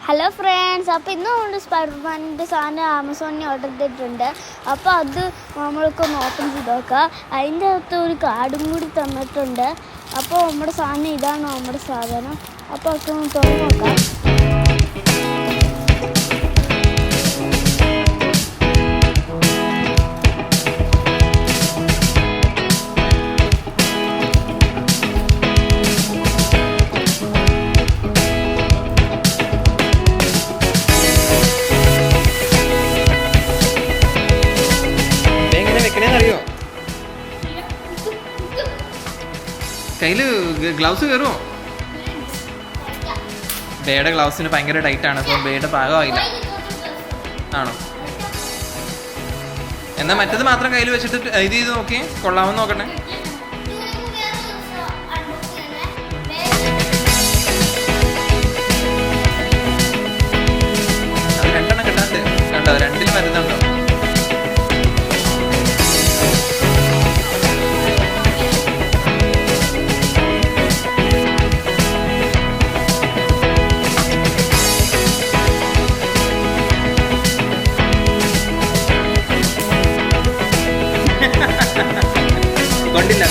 Hello friends, അപ്പോൾ ഇന്ന് നമ്മൾ സ്പൈഡർമാനിൻ്റെ സാധനം ആമസോണിൽ ഓർഡർ ചെയ്തിട്ടുണ്ട്. അപ്പോൾ അത് നമ്മൾക്കൊന്ന് ഓപ്പൺ ചെയ്ത് നോക്കാം. അതിൻ്റെ അകത്ത് ഒരു കാർഡും കൂടി തന്നിട്ടുണ്ട്. അപ്പോൾ നമ്മുടെ സാധനം ഇതാണ് നമ്മുടെ സാധനം. അപ്പോൾ അതൊക്കെ ഒന്ന് തുറന്ന് നോക്കാം. അറിയോ? കയ്യില് ഗ്ലൗസ് കയറുമോ? ബേയുടെ ഗ്ലൗസിന് ഭയങ്കര ടൈറ്റ് ആണ്. അപ്പം ബേയുടെ പാകമായില്ല. ആണോ? എന്നാ മറ്റത് മാത്രം കയ്യിൽ വെച്ചിട്ട് ഇത് ചെയ്ത് നോക്കി കൊള്ളാമെന്ന് നോക്കട്ടെ. അത് രണ്ടെണ്ണം കിട്ടാണ്ട് കണ്ടോ? രണ്ടിലും വരുന്നുണ്ടോ? കൊണ്ടില്ല